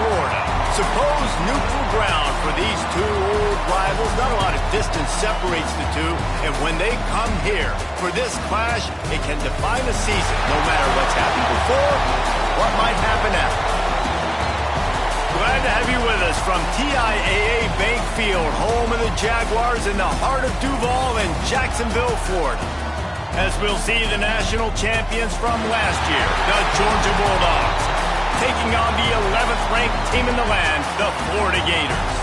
Florida. Supposed neutral ground for these two old rivals. Not a lot of distance separates the two, and when they come here for this clash, it can define a season, no matter what's happened before, what might happen after. Glad to have you with us from TIAA Bank Field, home of the Jaguars in the heart of Duval and Jacksonville, Florida. As we'll see the national champions from last year, the Georgia Bulldogs, taking on the 11th ranked team in the land, the Florida Gators.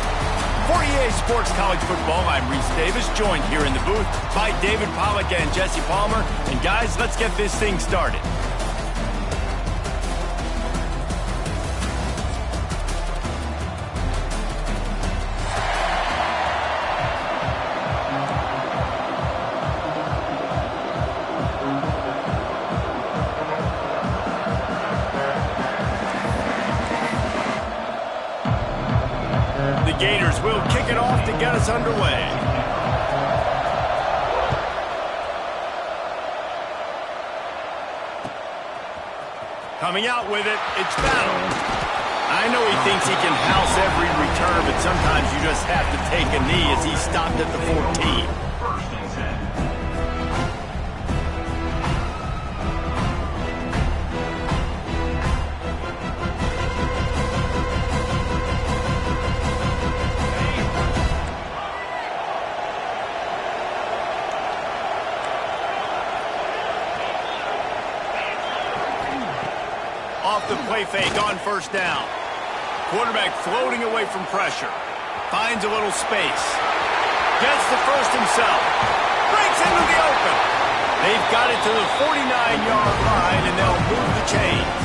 For EA Sports College Football, I'm Reese Davis, joined here in the booth by David Pollack and Jesse Palmer. And guys, let's get this thing started. Gators will kick it off to get us underway. Coming out with it, it's Battle. I know he thinks he can house every return, but sometimes you just have to take a knee as he stopped at the 14. Off the play fake on first down. Quarterback floating away from pressure. Finds a little space. Gets the first himself. Breaks into the open. They've got it to the 49-yard line, and they'll move the chains.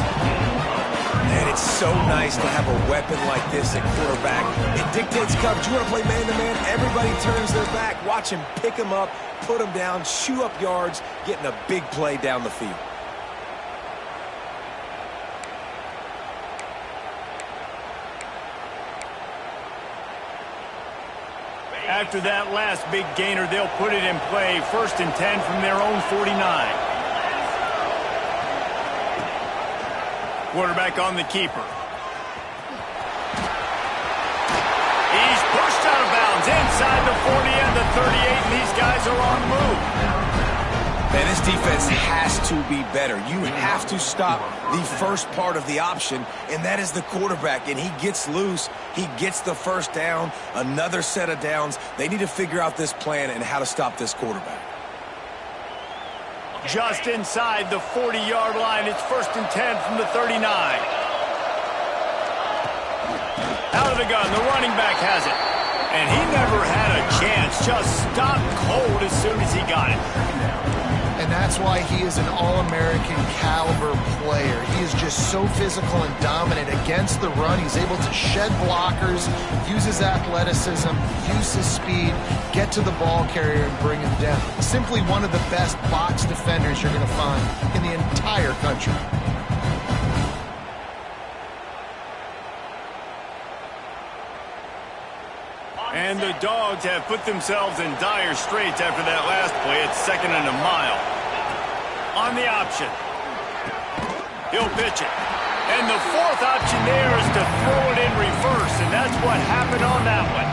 Man, it's so nice to have a weapon like this at quarterback. It dictates coverage. You want to play man-to-man, everybody turns their back. Watch him pick him up, put him down, chew up yards, getting a big play down the field. After that last big gainer, they'll put it in play. 1st and 10 from their own 49. Quarterback on the keeper. He's pushed out of bounds inside the 40 and the 38, and these guys are on the move. Man, this defense has to be better. You have to stop the first part of the option, and that is the quarterback. And he gets loose. He gets the first down, another set of downs. They need to figure out this plan and how to stop this quarterback. Just inside the 40-yard line. It's 1st and 10 from the 39. Out of the gun. The running back has it. And he never had a chance. Just stopped cold as soon as he got it. And that's why he is an All-American caliber player. He is just so physical and dominant against the run. He's able to shed blockers, use his athleticism, use his speed, get to the ball carrier and bring him down. Simply one of the best box defenders you're going to find in the entire country. And the Dogs have put themselves in dire straits after that last play. It's 2nd and a mile. On the option. He'll pitch it. And the 4th option there is to throw it in reverse, and that's what happened on that one.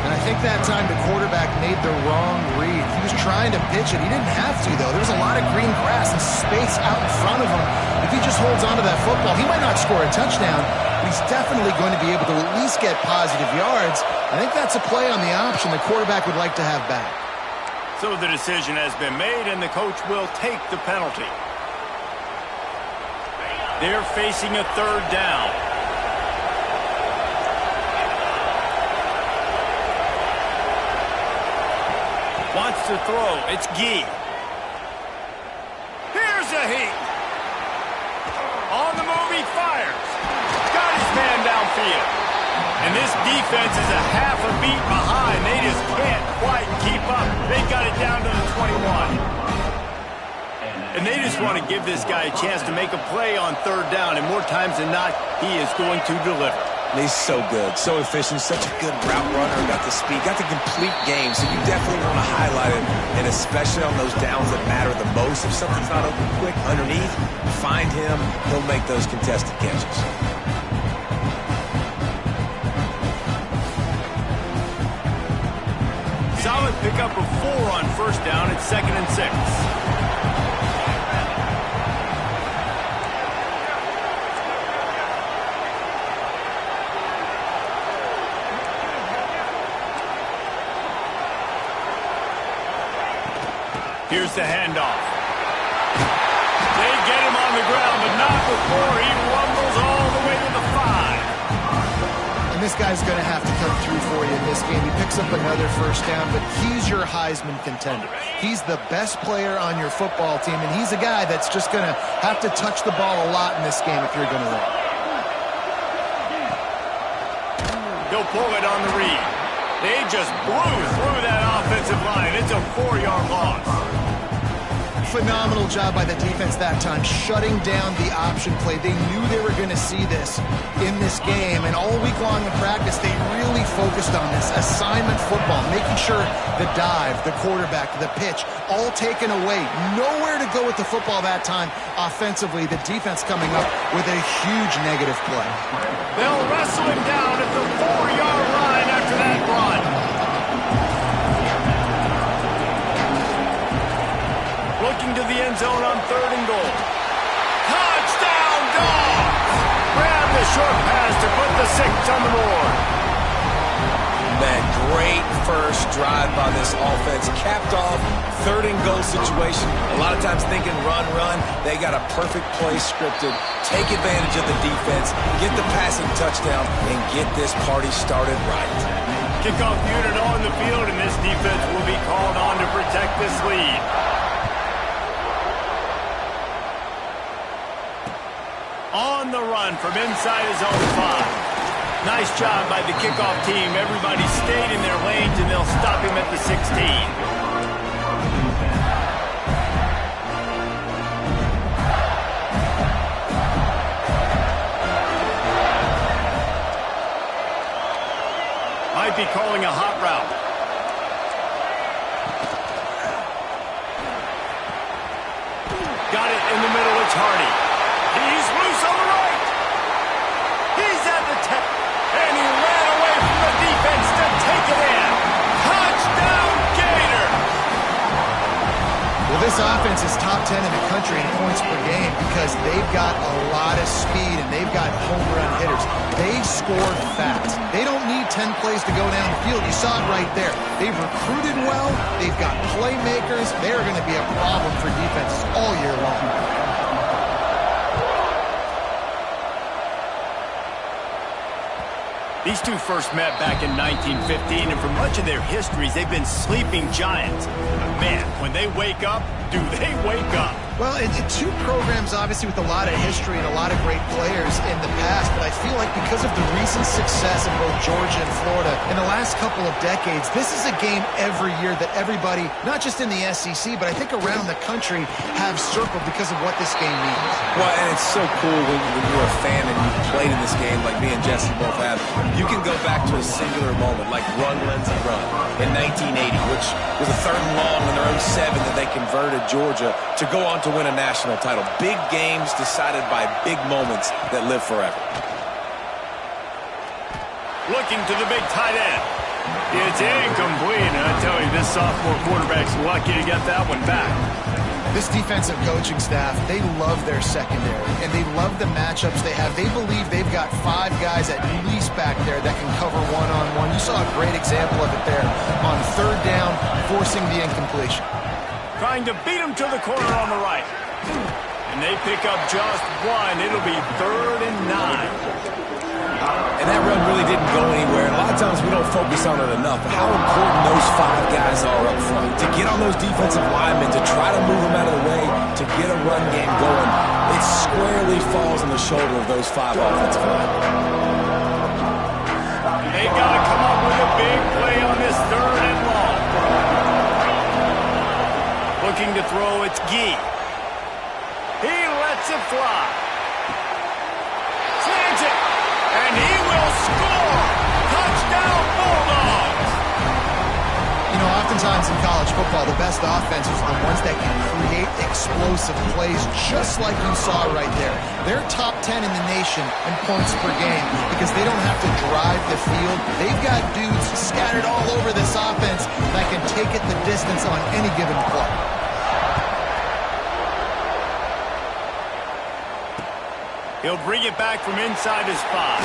And I think that time the quarterback made the wrong read. He was trying to pitch it. He didn't have to, though. There's a lot of green grass and space out in front of him. If he just holds onto that football, he might not score a touchdown, but he's definitely going to be able to at least get positive yards. I think that's a play on the option the quarterback would like to have back. So the decision has been made, and the coach will take the penalty. They're facing a 3rd down. Wants to throw. It's Gee. Here's a heat. On the move, he fires. Got his man downfield. And this defense is a half a beat behind. They just can't quite keep up. They got it down to the 21. And they just want to give this guy a chance to make a play on 3rd down. And more times than not, he is going to deliver. He's so good, so efficient, such a good route runner, got the speed, got the complete game, so you definitely want to highlight him, and especially on those downs that matter the most. If something's not open quick underneath, find him, he'll make those contested catches. pick up a 4 on first down at 2nd and 6. Here's the handoff. They get him on the ground, but not before he rumbles all the way to the 5. And this guy's going to have to come through for you in this game. He picks up another first down, but he's your Heisman contender. He's the best player on your football team, and he's a guy that's just going to have to touch the ball a lot in this game if you're going to win. He'll pull it on the read. They just blew through that offensive line. It's a 4-yard loss. Phenomenal job by the defense that time, shutting down the option play. They knew they were going to see this in this game, and all week long in practice, they really focused on this assignment football, making sure the dive, the quarterback, the pitch, all taken away. Nowhere to go with the football that time offensively. The defense coming up with a huge negative play. They'll wrestle him down at the 4-yard line after that run. Looking to the end zone on 3rd and goal. Touchdown, Dogs! Grab the short pass to put the 6 on the board. That great first drive by this offense, capped off 3rd and goal situation. A lot of times thinking run. They got a perfect play scripted. Take advantage of the defense, get the passing touchdown, and get this party started right. Kickoff unit on the field, and this defense will be called on to protect this lead. On the run from inside his own 5. Nice job by the kickoff team. Everybody stayed in their lanes, and they'll stop him at the 16. Might be calling a hot route. Got it in the middle. It's Hardy. He's loose on the right. He's at the 10. And he ran away from the defense to take it in. Touchdown, Gator. Well, this offense is top 10 in the country in points per game because they've got a lot of speed and they've got home run hitters. They scored fast. They don't need 10 plays to go down the field. You saw it right there. They've recruited well. They've got playmakers. They're going to be a problem for defenses all year long. These two first met back in 1915, and for much of their histories, they've been sleeping giants. But man, when they wake up, do they wake up? Well, two programs, obviously, with a lot of history and a lot of great players in the past, but I feel like because of the recent success in both Georgia and Florida in the last couple of decades, this is a game every year that everybody, not just in the SEC, but I think around the country, have circled because of what this game means. Well, and it's so cool when you're a fan and you've played in this game like me and Jesse both have. You can go back to a singular moment like Run, Lindsey, Run in 1980, which was a 3rd and long in their own 7 that they converted Georgia to go on to win a national title. Big games decided by big moments that live forever. Looking to the big tight end. It's incomplete, and I tell you, this sophomore quarterback's lucky to get that one back. This defensive coaching staff, they love their secondary, and they love the matchups they have. They believe they've got 5 guys at least back there that can cover one-on-one. You saw a great example of it there on 3rd down, forcing the incompletion. Trying to beat him to the corner on the right. And they pick up just 1. It'll be 3rd and 9. And that run really didn't go anywhere. And a lot of times we don't focus on it enough, but how important those 5 guys are up front. To get on those defensive linemen, to try to move them out of the way, to get a run game going, it squarely falls on the shoulder of those 5 offensive linemen. They got to come up with a big play on this 3rd and long. Looking to throw, it's Gee. He lets it fly. Slams it. And he will score! Touchdown, Bulldogs! You know, oftentimes in college football, the best offenses are the ones that can create explosive plays, just like you saw right there. They're top 10 in the nation in points per game because they don't have to drive the field. They've got dudes scattered all over this offense that can take it the distance on any given play. He'll bring it back from inside his 5.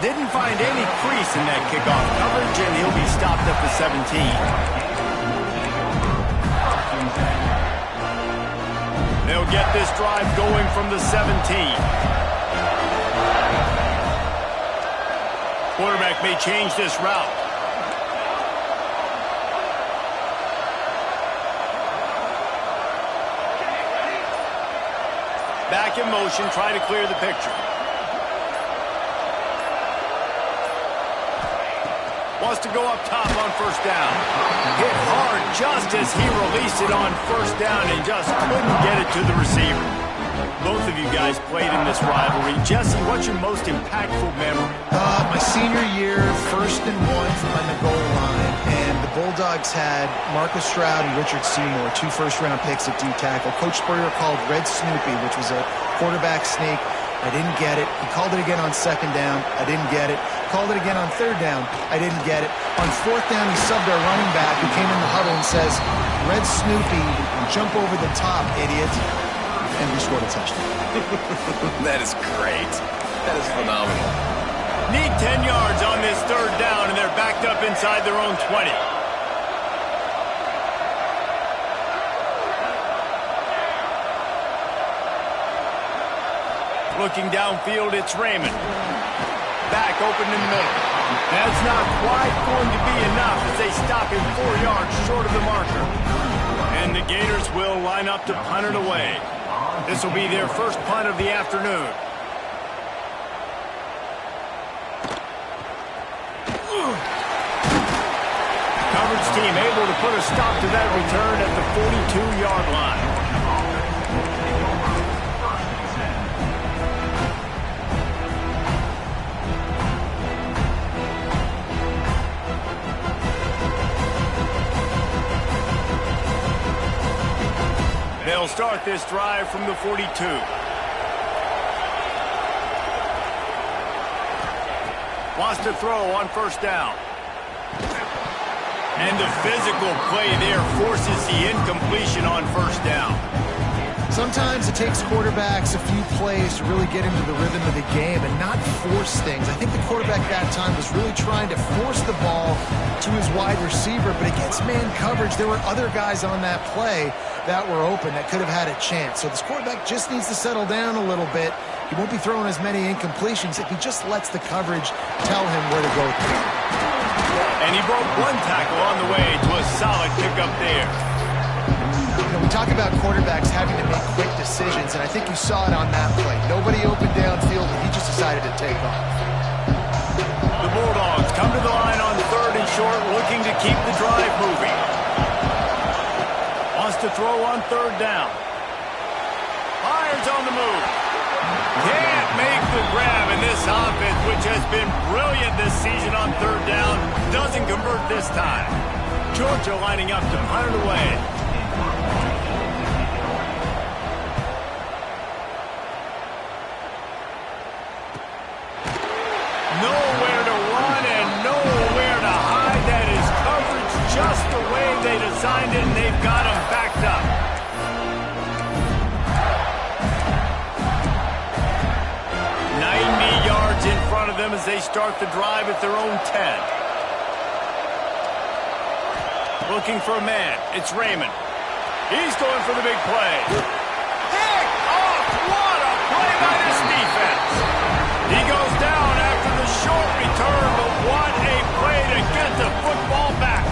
Didn't find any crease in that kickoff coverage, and he'll be stopped at the 17. They'll get this drive going from the 17. Quarterback may change this route. Back in motion, try to clear the picture. Wants to go up top on first down. Hit hard just as he released it on first down and just couldn't get it to the receiver. Both of you guys played in this rivalry. Jesse, what's your most impactful memory? My senior year, 1st and 1 from the goal line, and the Bulldogs had Marcus Stroud and Richard Seymour, 2 first-round picks at D-tackle. Coach Spurrier called Red Snoopy, which was a quarterback sneak. I didn't get it. He called it again on 2nd down. I didn't get it. Called it again on 3rd down. I didn't get it. On 4th down, he subbed our running back who came in the huddle and says, Red Snoopy, jump over the top, idiot. And we scored a touchdown. That is great. That is phenomenal. Need 10 yards on this 3rd down, and they're backed up inside their own 20. Looking downfield, it's Raymond. Back open in the middle. That's not quite going to be enough as they stop him 4 yards short of the marker. And the Gators will line up to punt it away. This will be their first punt of the afternoon. Coverage team able to put a stop to that return at the 42-yard line. They'll start this drive from the 42. Wants to throw on first down. And the physical play there forces the incompletion on first down. Sometimes it takes quarterbacks a few plays to really get into the rhythm of the game and not force things. I think the quarterback that time was really trying to force the ball to his wide receiver, but against man coverage, there were other guys on that play that were open that could have had a chance. So this quarterback just needs to settle down a little bit. He won't be throwing as many incompletions if he just lets the coverage tell him where to go. And he broke one tackle on the way to a solid pickup there. We talk about quarterbacks having to make quick decisions, and I think you saw it on that play. Nobody open downfield, and he just decided to take off. The Bulldogs come to the line on 3rd and short, looking to keep the drive moving. Wants to throw on 3rd down. Fires on the move. Can't make the grab, and this offense, which has been brilliant this season on 3rd down, doesn't convert this time. Georgia lining up to punt it away. Nowhere to run and nowhere to hide. That is coverage just the way they designed it, and they've got him backed up. In front of them as they start the drive at their own 10. Looking for a man. It's Raymond. He's going for the big play. Pick off! What a play by this defense. He goes down after the short return, but what a play to get the football back.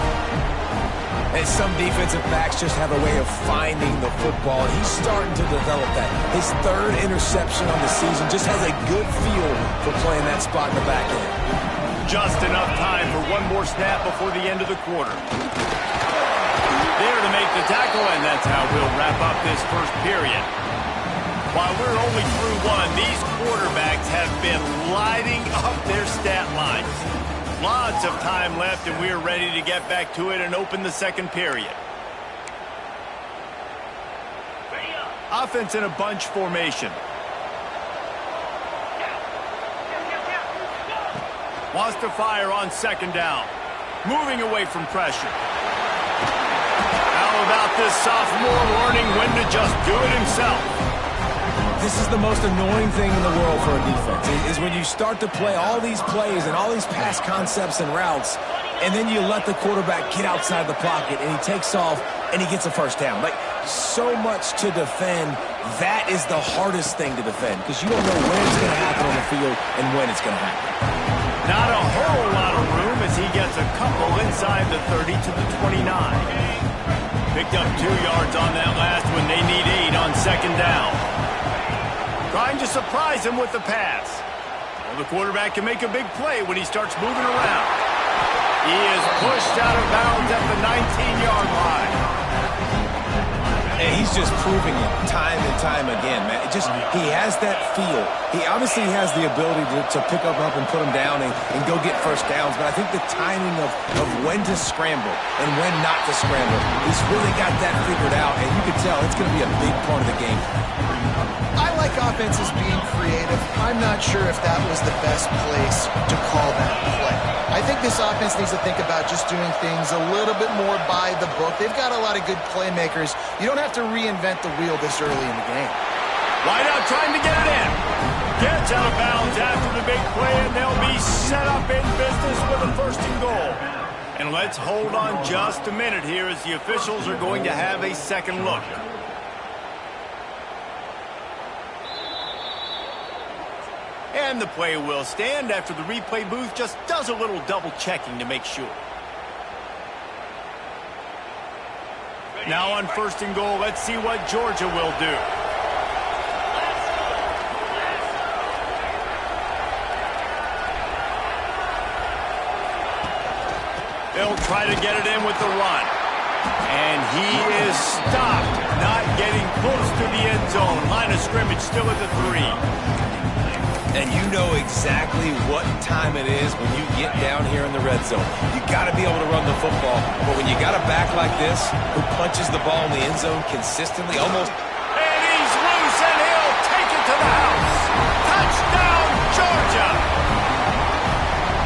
And some defensive backs just have a way of finding the football. He's starting to develop that. His 3rd interception on the season just has a good feel for playing that spot in the back end. Just enough time for one more snap before the end of the quarter. There to make the tackle, and that's how we'll wrap up this first period. While we're only through one, these quarterbacks have been lighting up their stat lines. Lots of time left, and we are ready to get back to it and open the 2nd period. Offense in a bunch formation. Wants to fire on second down. Moving away from pressure. How about this sophomore learning when to just do it himself? This is the most annoying thing in the world for a defense, is when you start to play all these plays and all these pass concepts and routes, and then you let the quarterback get outside the pocket, and he takes off, and he gets a first down. Like, so much to defend. That is the hardest thing to defend, because you don't know when it's going to happen on the field and when it's going to happen. Not a whole lot of room as he gets a couple inside the 30 to the 29. Picked up 2 yards on that last one. They need 8 on second down. Trying to surprise him with the pass. Well, the quarterback can make a big play when he starts moving around. He is pushed out of bounds at the 19-yard line. And he's just proving it time and time again, man. He has that feel. He obviously has the ability to pick up and put him down and go get first downs, but I think the timing of when to scramble and when not to scramble, he's really got that figured out, and you can tell it's going to be a big part of the game. I like offenses being creative. I'm not sure if that was the best place to call that play. I think this offense needs to think about just doing things a little bit more by the book. They've got a lot of good playmakers. You don't have to reinvent the wheel this early in the game. Wideout trying to get it in. Gets out of bounds after the big play, and they'll be set up in business with a first and goal. And let's hold on just a minute here as the officials are going to have a second look. And the play will stand after the replay booth just does a little double checking to make sure. Now on first and goal, let's see what Georgia will do. They'll try to get it in with the run. And he is stopped, not getting close to the end zone. Line of scrimmage still at the 3. And you know exactly what time it is when you get down here in the red zone. You got to be able to run the football. But when you got a back like this who punches the ball in the end zone consistently, almost... And he's loose, and he'll take it to the house. Touchdown, Georgia!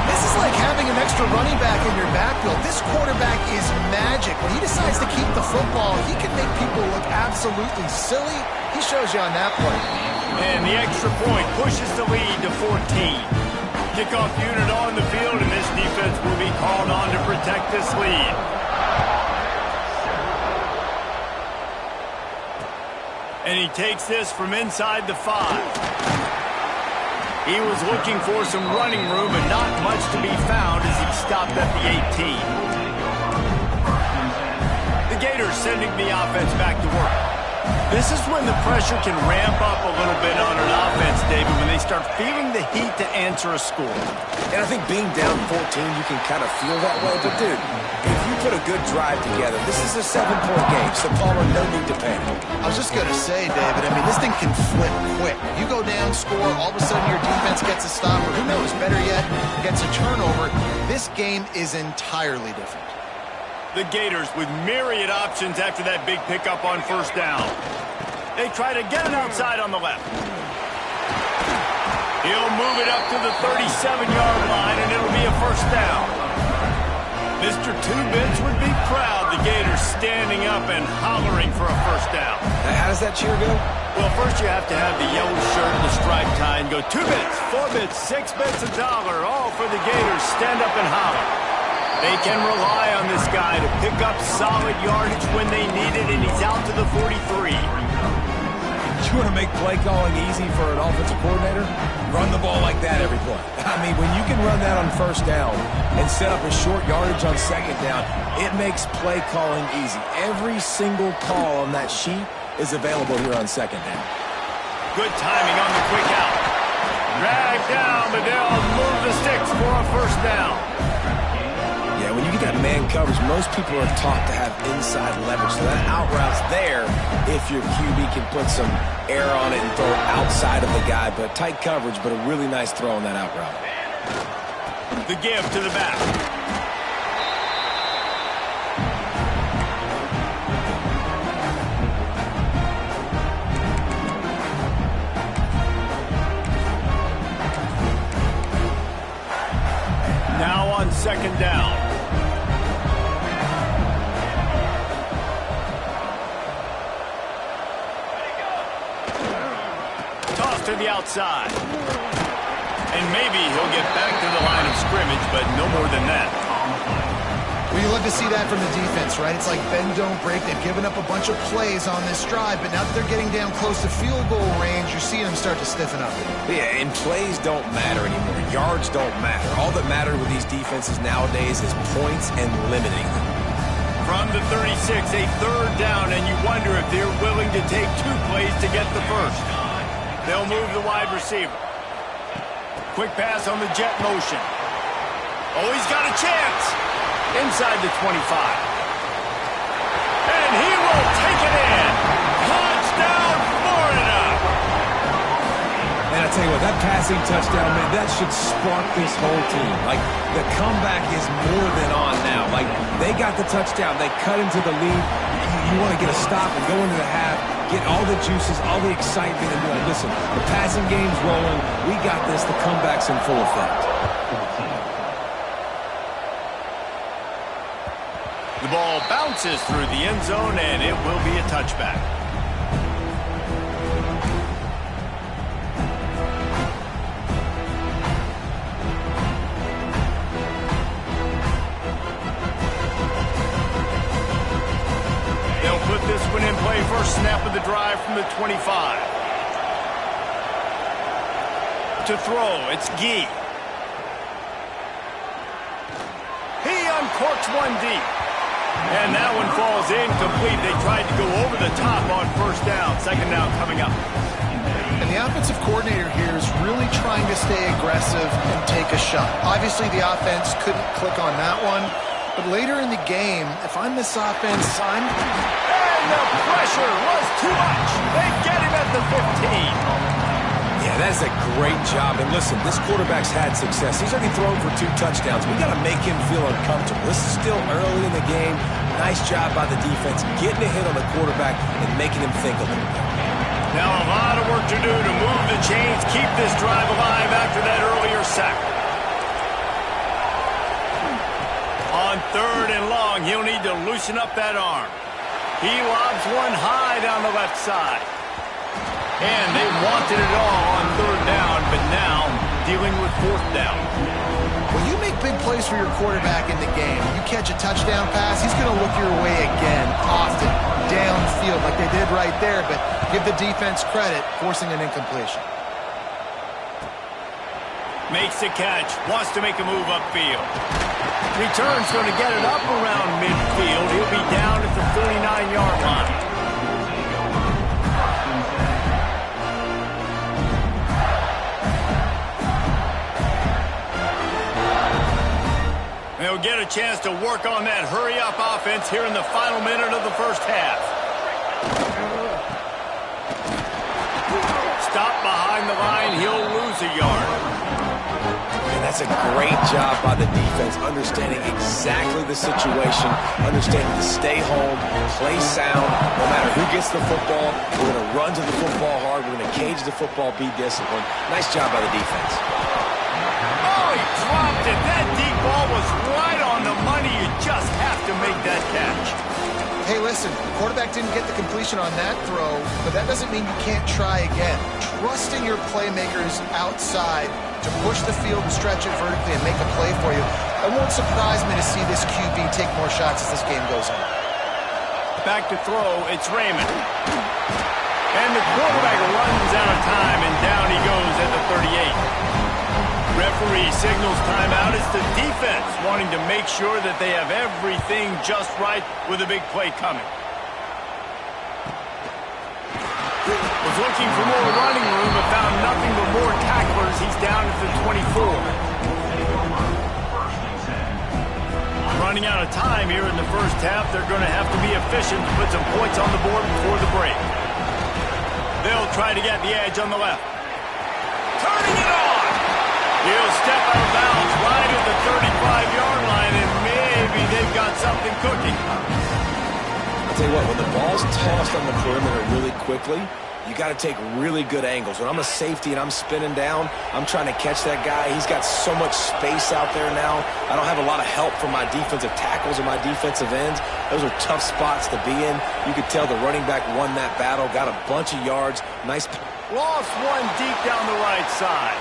This is like having an extra running back in your backfield. This quarterback is magic. When he decides to keep the football, he can make people look absolutely silly. He shows you on that play. And the extra point pushes the lead to 14. Kickoff unit on the field, and this defense will be called on to protect this lead. And he takes this from inside the 5. He was looking for some running room, and not much to be found as he stopped at the 18. The Gators sending the offense back to work. This is when the pressure can ramp up a little bit on an offense, David, when they start feeling the heat to answer a score. And I think being down 14, you can kind of feel that way. But, dude, if you put a good drive together, this is a 7-point game, so Palmer, no need to panic. I was just going to say, David, I mean, this thing can flip quick. You go down, score, all of a sudden your defense gets a stop, or who knows, better yet, gets a turnover. This game is entirely different. The Gators with myriad options after that big pickup on first down. They try to get it outside on the left. He'll move it up to the 37-yard line, and it'll be a first down. Mr. Two-Bits would be proud. The Gators standing up and hollering for a first down. How does that cheer go? Well, first you have to have the yellow shirt and the striped tie and go 2 bits, 4 bits, 6 bits, $1, all for the Gators. Stand up and holler. They can rely on this guy to pick up solid yardage when they need it, and he's out to the 43. You want to make play calling easy for an offensive coordinator? Run the ball like that every play. I mean, when you can run that on first down and set up a short yardage on second down, it makes play calling easy. Every single call on that sheet is available here on second down. Good timing on the quick out. Drag down, but they'll move the sticks for a first down. Yeah, when you get that man coverage, most people are taught to have inside leverage. So that out route's there if your QB can put some air on it and throw it outside of the guy. But tight coverage, but a really nice throw on that out route. The give to the back. on second down. Toss to the outside. And maybe he'll get back to the line of scrimmage, but no more than that. Well, you love to see that from the defense, right? It's like bend, don't break. They've given up a bunch of plays on this drive, but now that they're getting down close to field goal range, you're seeing them start to stiffen up. Yeah, and plays don't matter anymore. Yards don't matter. All that matters with these defenses nowadays is points and limiting them. From the 36, a third down, and you wonder if they're willing to take 2 plays to get the first. They'll move the wide receiver. Quick pass on the jet motion. Oh, he's got a chance. Inside the 25. And he will take it in. Touchdown, Florida. And I tell you what, that passing touchdown, man, that should spark this whole team. Like, the comeback is more than on now. Like, they got the touchdown. They cut into the lead. You want to get a stop and go into the half, get all the juices, all the excitement, and be like, listen, the passing game's rolling. We got this. The comeback's in full effect. The ball bounces through the end zone, and it will be a touchback. They'll put this one in play. First snap of the drive from the 25. To throw, it's Gee. He uncorks one deep. And that one falls incomplete. They tried to go over the top on first down. Second down coming up. And the offensive coordinator here is really trying to stay aggressive and take a shot. Obviously, the offense couldn't click on that one. But later in the game, if I'm this offense, And the pressure was too much. They get him at the 15. Yeah, that's a great job. And listen, this quarterback's had success. He's already thrown for 2 touchdowns. We got to make him feel uncomfortable. This is still early in the game. Nice job by the defense, getting a hit on the quarterback and making him think a little bit. Now a lot of work to do to move the chains, keep this drive alive after that earlier sack. On third and long, he'll need to loosen up that arm. He lobs one high down the left side. And they wanted it all on third down, but now dealing with fourth down. when you make big plays for your quarterback in the game, you catch a touchdown pass, he's going to look your way again, often, downfield like they did right there, but give the defense credit, forcing an incompletion. Makes the catch, wants to make a move upfield. Return's going to get it up around midfield. He'll be down at the 49-yard line. They'll get a chance to work on that hurry-up offense here in the final minute of the first half. Stop behind the line, he'll lose a yard. And that's a great job by the defense, understanding exactly the situation, understanding to stay home, play sound, no matter who gets the football. We're going to run to the football hard. We're going to cage the football, be disciplined. Nice job by the defense. Oh, he dropped it. That deep ball was right on the money. You just have to make that catch. Hey, listen, quarterback didn't get the completion on that throw, but that doesn't mean you can't try again. Trusting your playmakers outside to push the field and stretch it vertically and make a play for you. It won't surprise me to see this QB take more shots as this game goes on. Back to throw, it's Raymond. And the quarterback runs out of time, and down he goes at the 38. Referee signals timeout. It's the defense wanting to make sure that they have everything just right with a big play coming. Was looking for more running room, but found nothing but more tacklers. He's down at the 24. Running out of time here in the first half. They're going to have to be efficient to put some points on the board before the break. They'll try to get the edge on the left. Turning it on! He'll step out of bounds right at the 35-yard line, and maybe they've got something cooking. I'll tell you what, when the ball's tossed on the perimeter really quickly, You got to take really good angles. When I'm a safety and I'm spinning down, I'm trying to catch that guy. He's got so much space out there now. I don't have a lot of help from my defensive tackles or my defensive ends. Those are tough spots to be in. You could tell the running back won that battle, got a bunch of yards. Nice. Lost one deep down the right side.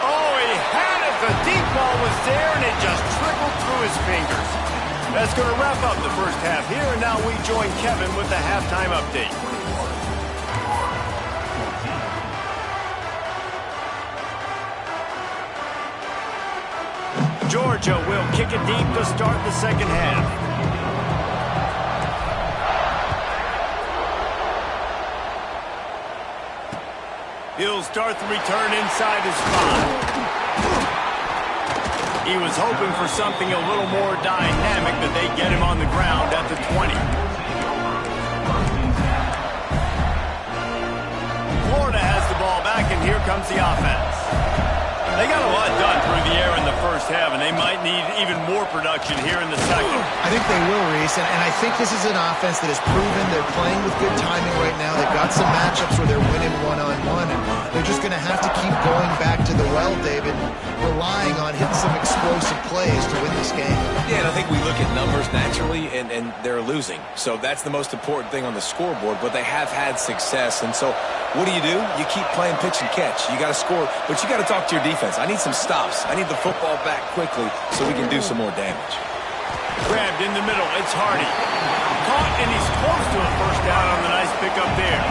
Oh, he had it. The deep ball was there, and it just trickled through his fingers. That's going to wrap up the first half here, and now we join Kevin with the halftime update. Georgia will kick it deep to start the second half. He'll start the return inside his 5. He was hoping for something a little more dynamic, but they get him on the ground at the 20. Florida has the ball back, and here comes the offense. They got a lot done through the air in the first half, and they might need even more production here in the second. I think they will, Reese, and I think this is an offense that has proven they're playing with good timing right now. They've got some matchups where they're winning one-on-one, and they're just going to have to keep going back to the well, David, relying on hitting some explosive plays to win this game. Yeah, and I think we look at numbers naturally, and they're losing. So that's the most important thing on the scoreboard, but they have had success. And so what do? You keep playing pitch and catch. You got to score, but you got to talk to your defense. I need some stops. I need the football back quickly so we can do some more damage. Grabbed in the middle. It's Hardy. Caught, and he's close to a first down on the nice pickup there.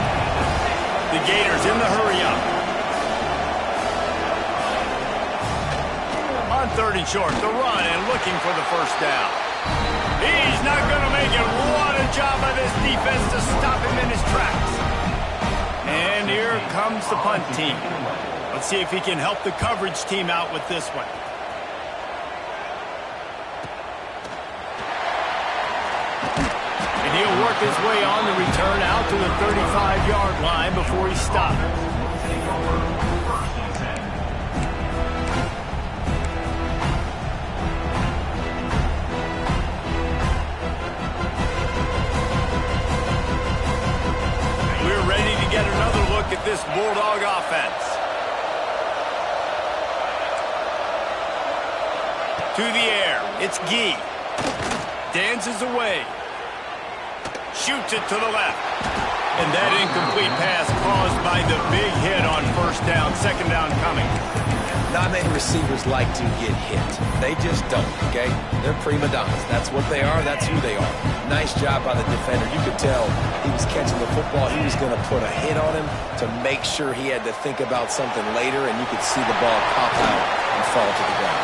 The Gators in the hurry-up. On 3rd and short, the run and looking for the first down. He's not going to make it. What a job by this defense to stop him in his tracks. And here comes the punt team. Let's see if he can help the coverage team out with this one. And he'll work his way on the return out to the 35-yard line before he stops. We're ready to get another look at this Bulldog offense. To the air, it's Gee. Dances away. Shoots it to the left. And that incomplete pass caused by the big hit on first down, second down coming. Not many receivers like to get hit. They just don't, okay? They're prima donnas. That's what they are. That's who they are. Nice job by the defender. You could tell he was catching the football. He was going to put a hit on him to make sure he had to think about something later, and you could see the ball pop out and fall to the ground.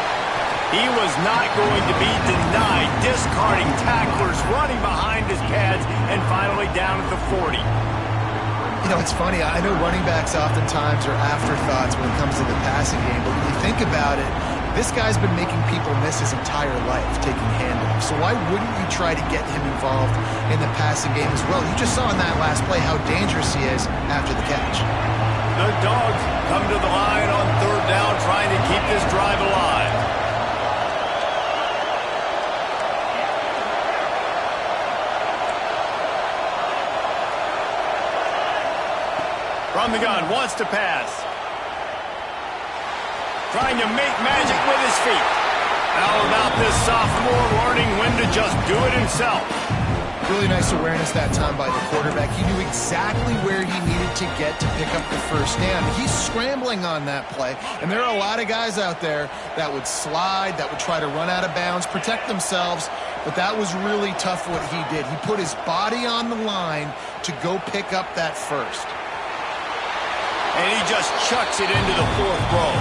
He was not going to be denied, discarding tacklers, running behind his pads, and finally down at the 40. You know, it's funny. I know running backs oftentimes are afterthoughts when it comes to the passing game, but when you think about it, this guy's been making people miss his entire life taking handoffs. So why wouldn't you try to get him involved in the passing game as well? You just saw in that last play how dangerous he is after the catch. The Dogs come to the line on 3rd down, trying to keep this drive alive. From the gun, wants to pass. Trying to make magic with his feet. How about this sophomore learning when to just do it himself? Really nice awareness that time by the quarterback. He knew exactly where he needed to get to pick up the first down. He's scrambling on that play, and there are a lot of guys out there that would slide, that would try to run out of bounds, protect themselves, but that was really tough what he did. He put his body on the line to go pick up that first. And he just chucks it into the 4th row.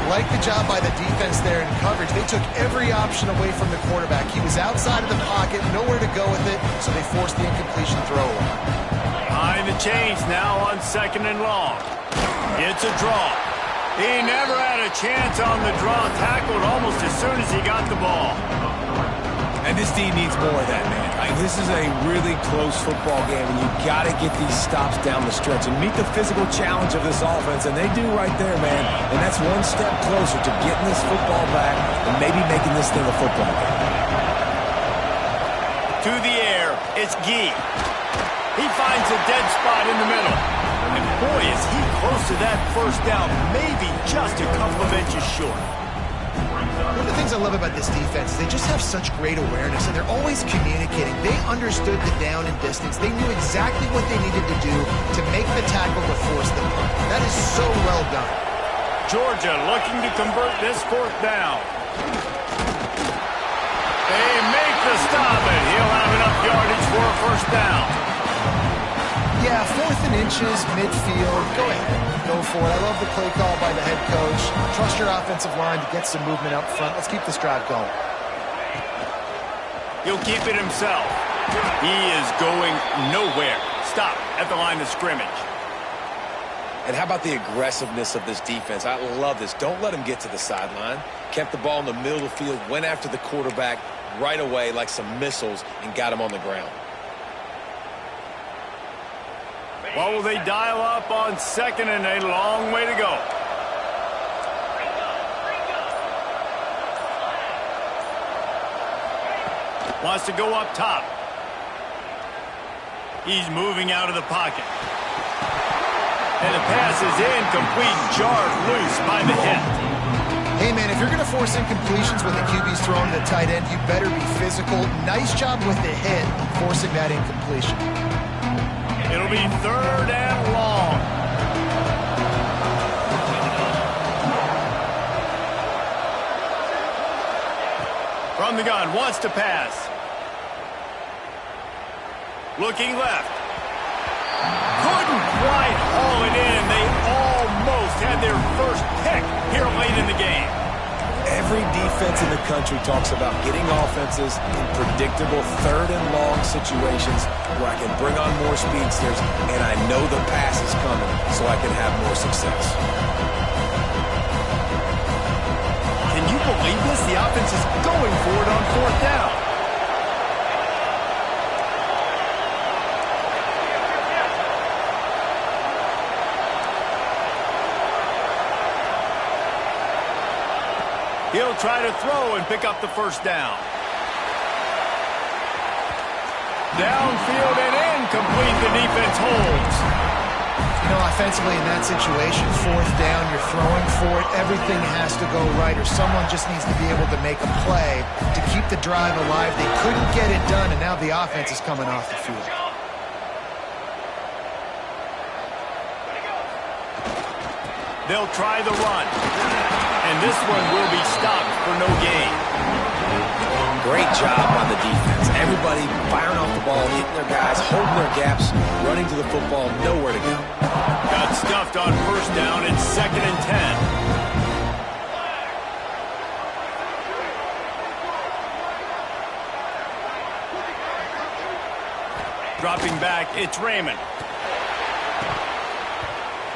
Like the job by the defense there in coverage. They took every option away from the quarterback. He was outside of the pocket, nowhere to go with it, so they forced the incompletion throw. Behind the chains now on 2nd and long. It's a draw. He never had a chance on the draw. Tackled almost as soon as he got the ball. And this team needs more of that, man. This is a really close football game, and you've got to get these stops down the stretch and meet the physical challenge of this offense, and they do right there, man. And that's one step closer to getting this football back and maybe making this thing a football game. To the air, it's Gee. He finds a dead spot in the middle. And boy, is he close to that first down, maybe just a couple of inches short. One of the things I love about this defense is they just have such great awareness, and they're always communicating. They understood the down and distance. They knew exactly what they needed to do to make the tackle to force the punt. That is so well done. Georgia looking to convert this fourth down. They make the stop, and he'll have enough yardage for a first down. Yeah, 4th and inches, midfield. Go ahead. Go for it. I love the play call by the head coach. Trust your offensive line to get some movement up front. Let's keep this drive going. He'll keep it himself. He is going nowhere. Stop at the line of scrimmage. And how about the aggressiveness of this defense? I love this. Don't let him get to the sideline. Kept the ball in the middle of the field, went after the quarterback right away like some missiles, and got him on the ground. What will they dial up on second and a long way to go? Wants to go up top. He's moving out of the pocket. And the pass is incomplete, jarred loose by the hit. Hey, man, if you're going to force incompletions when the QB's throwing the tight end, you better be physical. Nice job with the hit, forcing that incompletion. It'll be 3rd and long. From the gun, wants to pass. Looking left. Couldn't quite haul it in. They almost had their first pick here late in the game. Every defense in the country talks about getting offenses in predictable 3rd and long situations where I can bring on more speedsters and I know the pass is coming so I can have more success. Can you believe this? The offense is going for it on 4th down. He'll try to throw and pick up the first down. Downfield and incomplete. The defense holds. You know, offensively in that situation, 4th down, you're throwing for it. Everything has to go right, or someone just needs to be able to make a play to keep the drive alive. They couldn't get it done, and now the offense is coming off the field. They'll try the run. And this one will be stopped for no gain. Great job on the defense. Everybody firing off the ball, hitting their guys, holding their gaps, running to the football, nowhere to go. Got stuffed on first down. It's 2nd and 10. Dropping back, it's Raymond.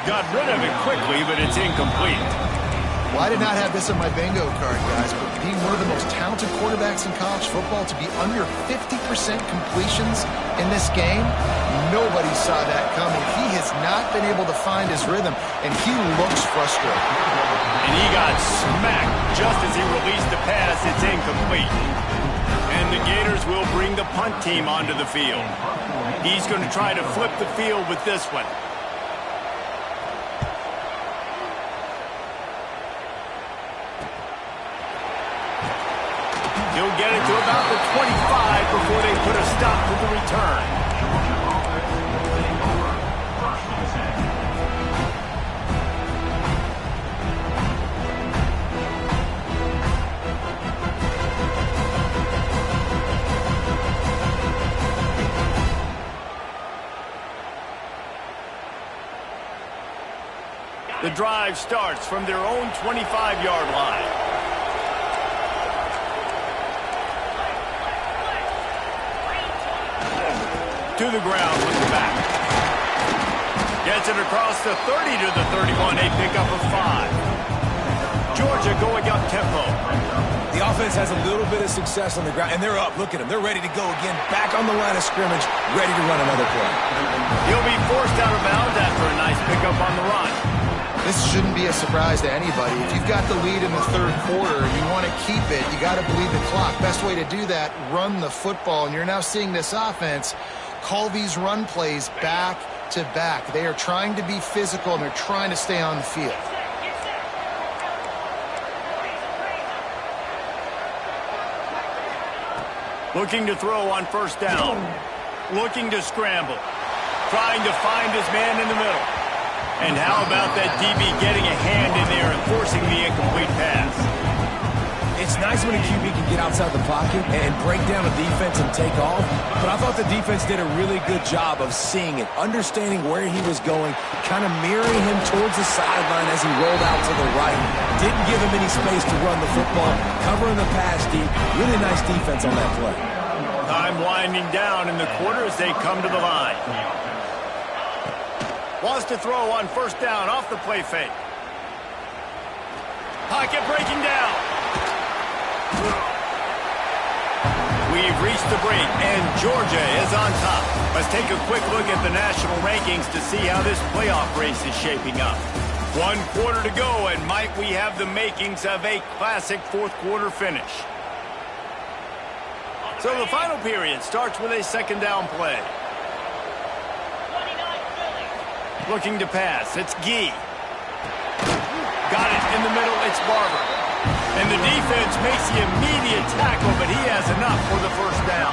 Got rid of it quickly, but it's incomplete. Well, I did not have this on my bingo card, guys, but being one of the most talented quarterbacks in college football, to be under 50% completions in this game, nobody saw that coming. He has not been able to find his rhythm, and he looks frustrated. And he got smacked just as he released the pass. It's incomplete. And the Gators will bring the punt team onto the field. He's going to try to flip the field with this one. He'll get it to about the 25 before they put a stop to the return. The drive starts from their own 25-yard line. To the ground with the back. Gets it across the 30 to the 31. A pickup of 5. Georgia going up tempo. The offense has a little bit of success on the ground, and they're up. Look at them. They're ready to go again. Back on the line of scrimmage, ready to run another play. He'll be forced out of bounds after a nice pickup on the run. This shouldn't be a surprise to anybody. If you've got the lead in the 3rd quarter and you want to keep it, you got to bleed the clock. Best way to do that, run the football. And you're now seeing this offense call these run plays back to back. They are trying to be physical, and they're trying to stay on the field. Looking to throw on first down. Looking to scramble. Trying to find his man in the middle. And how about that DB getting a hand in there and forcing the incomplete pass? It's nice when a QB can get outside the pocket and break down a defense and take off, but I thought the defense did a really good job of seeing it, understanding where he was going, kind of mirroring him towards the sideline as he rolled out to the right. Didn't give him any space to run the football, covering the pass deep. Really nice defense on that play. Time winding down in the quarter as they come to the line. Wants to throw on first down off the play fake. Pocket breaking down. We've reached the break, and Georgia is on top. Let's take a quick look at the national rankings to see how this playoff race is shaping up. 1 quarter to go, and might we have the makings of a classic fourth-quarter finish. So the final period starts with a second down play. Looking to pass, it's Gee. Got it in the middle, it's Barber. And the defense makes the immediate tackle, but he has enough for the first down.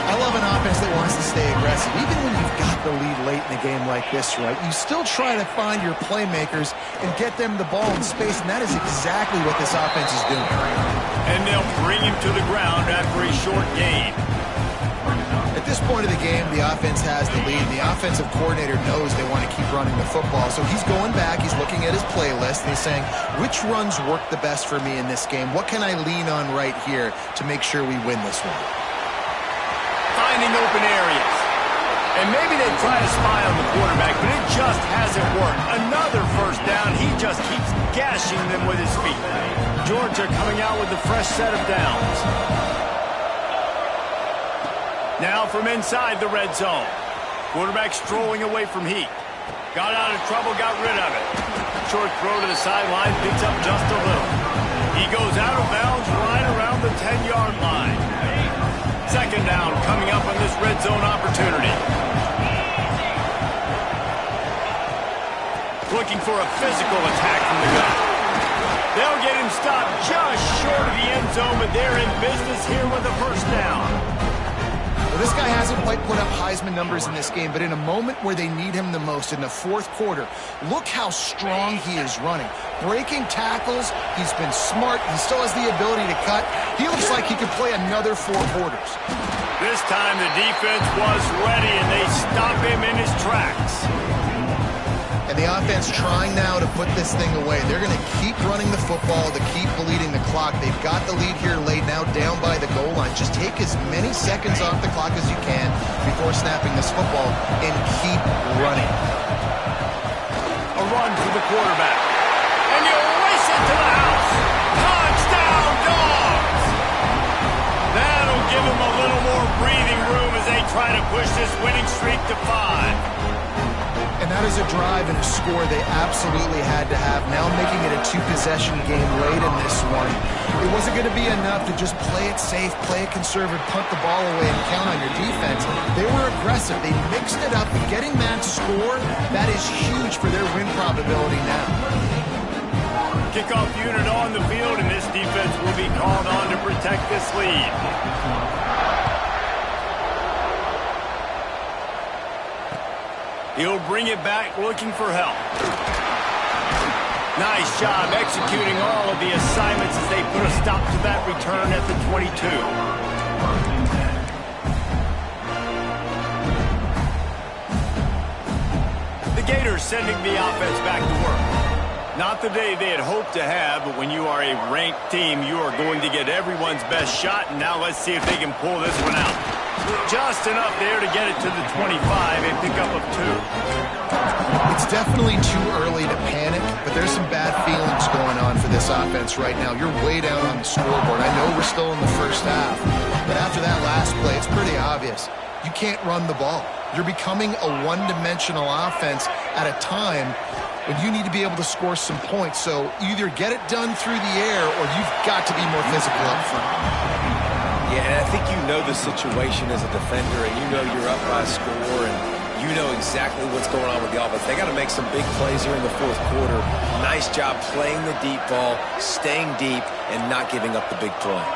I love an offense that wants to stay aggressive. Even when you've got the lead late in a game like this, right, you still try to find your playmakers and get them the ball in space, and that is exactly what this offense is doing. And they'll bring him to the ground after a short gain. At this point of the game, the offense has the lead. The offensive coordinator knows they want to keep running the football. So he's going back, he's looking at his playlist, and he's saying, which runs work the best for me in this game? What can I lean on right here to make sure we win this one? Finding open areas. And maybe they try to spy on the quarterback, but it just hasn't worked. Another first down. He just keeps gashing them with his feet. Georgia coming out with a fresh set of downs. Now from inside the red zone. Quarterback strolling away from heat. Got out of trouble, got rid of it. Short throw to the sideline, picks up just a little. He goes out of bounds right around the 10-yard line. Second down coming up on this red zone opportunity. Looking for a physical attack from the gun. They'll get him stopped just short of the end zone, but they're in business here with a first down. Well, this guy hasn't quite put up Heisman numbers in this game, but in a moment where they need him the most, in the fourth quarter, look how strong he is running. Breaking tackles, he's been smart, he still has the ability to cut. He looks like he could play another 4 quarters. This time the defense was ready, and they stop him in his tracks. And the offense trying now to put this thing away. They're going to keep running the football to keep bleeding the clock. They've got the lead here late, now down by the goal line. Just take as many seconds off the clock as you can before snapping this football and keep running. A run for the quarterback. And you race it to the house. Touchdown, Dogs! That'll give them a little more breathing room as they try to push this winning streak to 5. And that is a drive and a score they absolutely had to have. Now making it a 2-possession game late in this one. It wasn't going to be enough to just play it safe, play it conservative, punt the ball away, and count on your defense. They were aggressive. They mixed it up. Getting that score, that is huge for their win probability now. Kickoff unit on the field, and this defense will be called on to protect this lead. He'll bring it back looking for help. Nice job executing all of the assignments as they put a stop to that return at the 22. The Gators sending the offense back to work. Not the day they had hoped to have, but when you are a ranked team, you are going to get everyone's best shot, and now let's see if they can pull this one out. Just enough there to get it to the 25 and pick up of 2. It's definitely too early to panic, but there's some bad feelings going on for this offense right now. You're way down on the scoreboard. I know we're still in the first half, but after that last play, it's pretty obvious. You can't run the ball. You're becoming a one-dimensional offense at a time when you need to be able to score some points. So either get it done through the air or you've got to be more physical up front. Yeah, and I think you know the situation as a defender, and you know you're up by a score, and you know exactly what's going on with the offense. They got to make some big plays here in the fourth quarter. Nice job playing the deep ball, staying deep, and not giving up the big play.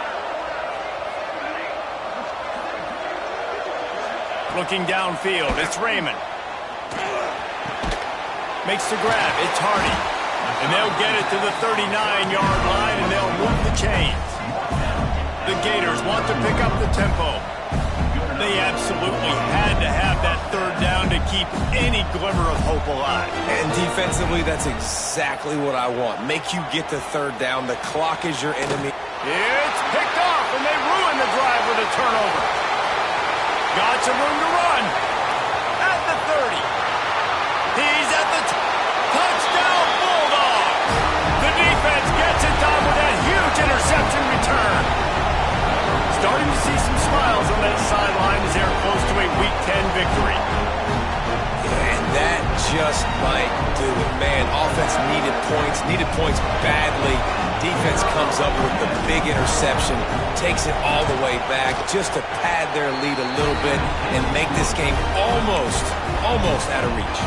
Looking downfield, it's Raymond. Makes the grab, it's Hardy. And they'll get it to the 39-yard line, and they'll move the chains. The Gators want to pick up the tempo. They absolutely had to have that third down to keep any glimmer of hope alive. And defensively, that's exactly what I want. Make you get the third down. The clock is your enemy. It's picked off, and they ruin the drive with a turnover. Got some room to run. At the 30. He's at the touchdown Bulldogs. The defense gets it done with that huge interception return. Starting to see some smiles on that sideline as they're close to a Week 10 victory. And that just might do it, man. Offense needed points badly. Defense comes up with the big interception, takes it all the way back just to pad their lead a little bit and make this game almost out of reach.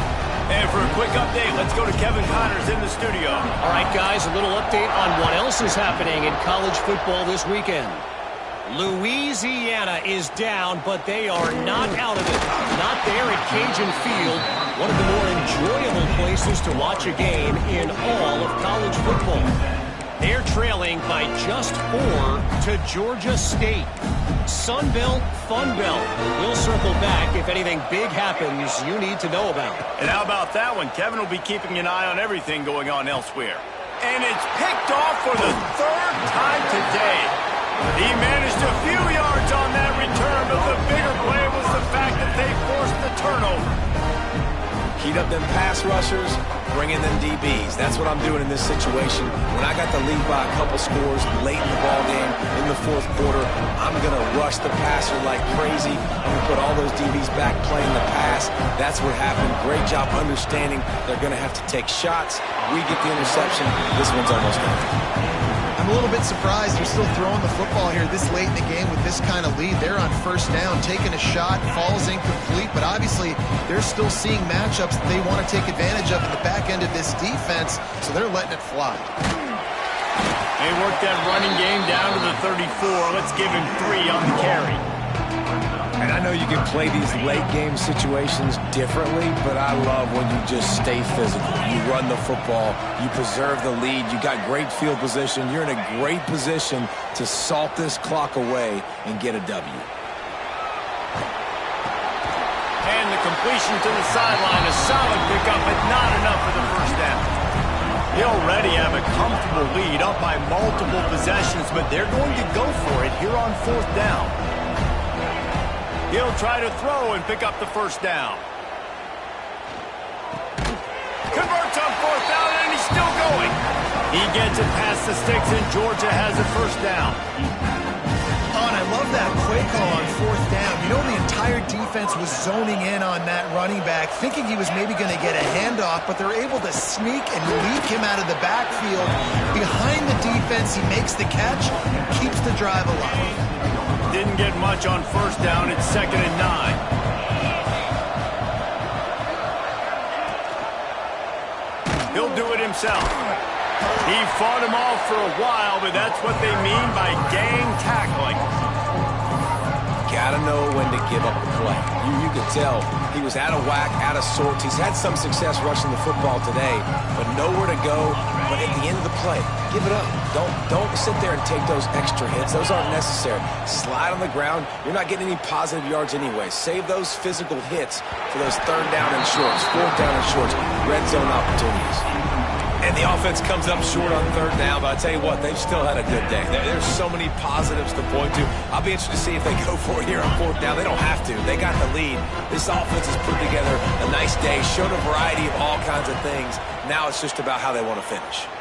And for a quick update, let's go to Kevin Connors in the studio. All right, guys, a little update on what else is happening in college football this weekend. Louisiana is down, but they are not out of it. Not there at Cajun Field, one of the more enjoyable places to watch a game in all of college football. They're trailing by just 4 to Georgia State. Sun Belt, Fun Belt. We'll circle back if anything big happens you need to know about. And how about that one? Kevin will be keeping an eye on everything going on elsewhere. And it's picked off for the third time today. He managed a few yards on that return, but the bigger play was the fact that they forced the turnover. Heat up them pass rushers, bring in them DBs. That's what I'm doing in this situation. When I got the lead by a couple scores late in the ball game, in the fourth quarter, I'm going to rush the passer like crazy. I'm going to put all those DBs back playing the pass. That's what happened. Great job understanding they're going to have to take shots. We get the interception. This one's almost done. I'm a little bit surprised they're still throwing the football here this late in the game with this kind of lead. They're on first down, taking a shot, falls incomplete, but obviously they're still seeing matchups that they want to take advantage of in the back end of this defense, so they're letting it fly. They worked that running game down to the 34. Let's give him 3 on the carry. And I know you can play these late game situations differently, but I love when you just stay physical. You run the football, you preserve the lead, you got great field position, you're in a great position to salt this clock away and get a W. And the completion to the sideline, a solid pickup, but not enough for the first down. They already have a comfortable lead, up by multiple possessions, but they're going to go for it here on fourth down. He'll try to throw and pick up the first down. Converts on fourth down, and he's still going. He gets it past the sticks, and Georgia has a first down. Oh, and I love that play call on fourth down. You know, the entire defense was zoning in on that running back, thinking he was maybe going to get a handoff, but they're able to sneak and leak him out of the backfield. Behind the defense, he makes the catch and keeps the drive alive. Didn't get much on first down. It's 2nd and 9. He'll do it himself. He fought him off for a while, but that's what they mean by gang tackling. Gotta know when to give up the play. You could tell he was out of whack, out of sorts. He's had some success rushing the football today, but nowhere to go. But at the end of the play, give it up. Don't sit there and take those extra hits. Those aren't necessary. Slide on the ground. You're not getting any positive yards anyway. Save those physical hits for those third down and shorts, fourth down and shorts, red zone opportunities. And the offense comes up short on third down, but I tell you what, they've still had a good day. There's so many positives to point to. I'll be interested to see if they go for it here on fourth down. They don't have to. They got the lead. This offense has put together a nice day, showed a variety of all kinds of things. Now it's just about how they want to finish.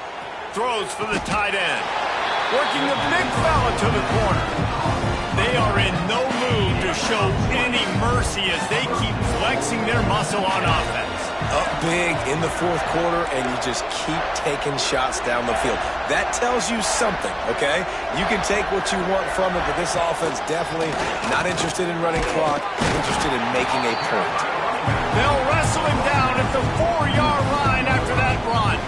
Throws for the tight end. Working the big fella to the corner. They are in no mood to show any mercy as they keep flexing their muscle on offense. Up big in the fourth quarter, and you just keep taking shots down the field. That tells you something, okay? You can take what you want from it, but this offense definitely not interested in running clock, interested in making a point. They'll wrestle him down at the 4-yard line after that run.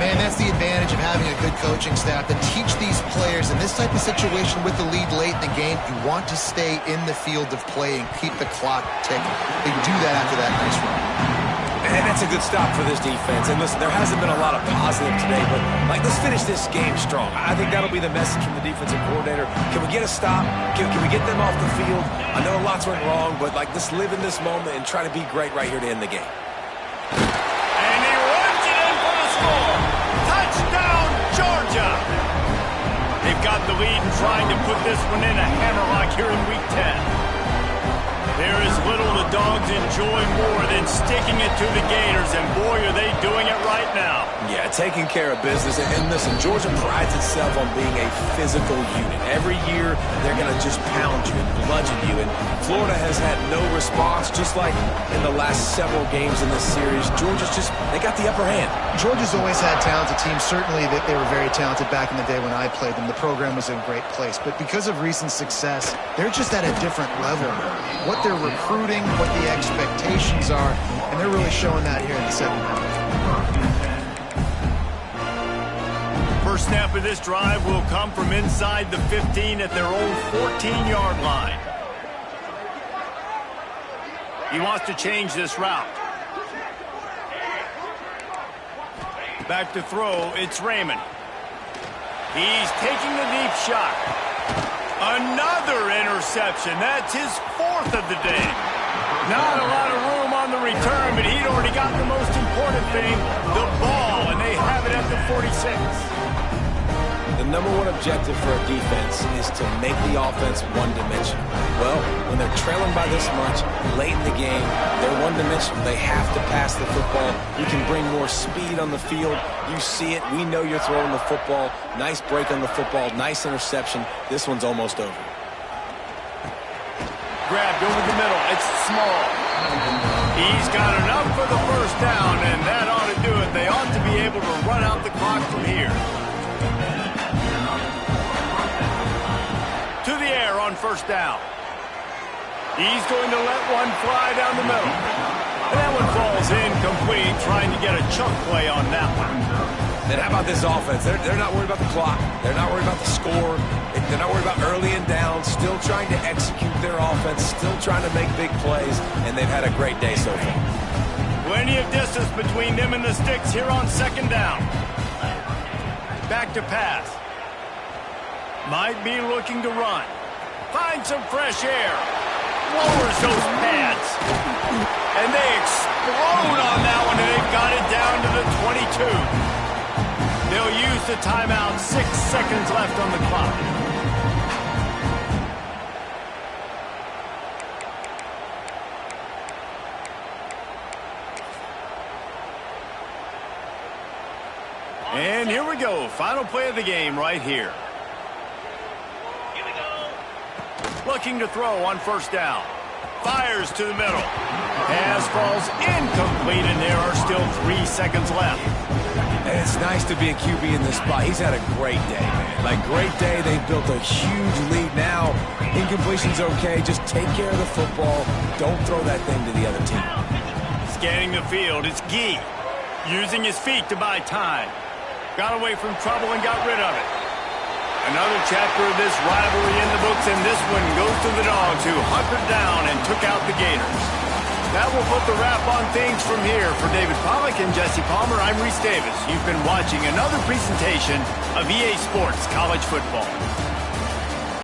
Man, that's the advantage of having a good coaching staff to teach these players in this type of situation with the lead late in the game. You want to stay in the field of play and keep the clock ticking. They do that after that nice run. And that's a good stop for this defense. And listen, there hasn't been a lot of positive today, but let's finish this game strong. I think that'll be the message from the defensive coordinator. Can we get a stop? Can we get them off the field? I know lots went wrong, but let's live in this moment and try to be great right here to end the game. And he runs it in for the score. Touchdown, Georgia! They've got the lead and trying to put this one in a hammerlock here in Week 10. There is little the Dogs enjoy more than sticking it to the Gators, and boy, are they doing it right now. Yeah, taking care of business. And listen, Georgia prides itself on being a physical unit. Every year, they're going to just pound you and bludgeon you. And Florida has had no response, just like in the last several games in this series. Georgia's they got the upper hand. Georgia's always had talented teams. Certainly that they were very talented back in the day when I played them. The program was in a great place. But because of recent success, they're just at a different level. What they're recruiting, what the expectations are, and they're really showing that here in the second half. First snap of this drive will come from inside the 15 at their own 14-yard line. He wants to change this route. Back to throw, it's Raymond. He's taking the deep shot. Another interception. That's his fourth of the day. Not a lot of room on the return, but he'd already got the most important thing, the ball, and they have it at the 46. The number one objective for a defense is to make the offense one-dimensional. Well, when they're trailing by this much, late in the game, they're one-dimensional. They have to pass the football. You can bring more speed on the field. You see it. We know you're throwing the football. Nice break on the football. Nice interception. This one's almost over. Grabbed over the middle. It's small. He's got enough for the first down, and that ought to do it. They ought to be able to run out the clock from here. To the air on first down. He's going to let one fly down the middle. And that one falls incomplete, trying to get a chunk play on that one. And how about this offense? They're not worried about the clock. They're not worried about the score. They're not worried about early and down. Still trying to execute their offense. Still trying to make big plays. And they've had a great day so far. Plenty of distance between them and the sticks here on second down. Back to pass. Might be looking to run. Find some fresh air. Lowers those pads. And they explode on that one, and they've got it down to the 22. They'll use the timeout. 6 seconds left on the clock. And here we go. Final play of the game right here. Looking to throw on first down. Fires to the middle. Pass falls incomplete, and there are still 3 seconds left. And it's nice to be a QB in this spot. He's had a great day, man. Great day. They've built a huge lead now. Incompletion's okay. Just take care of the football. Don't throw that thing to the other team. Scanning the field, it's Gee. Using his feet to buy time. Got away from trouble and got rid of it. Another chapter of this rivalry in the books, and this one goes to the Dogs, who hunkered down and took out the Gators. That will put the wrap on things from here. For David Pollack and Jesse Palmer, I'm Reese Davis. You've been watching another presentation of EA Sports College Football.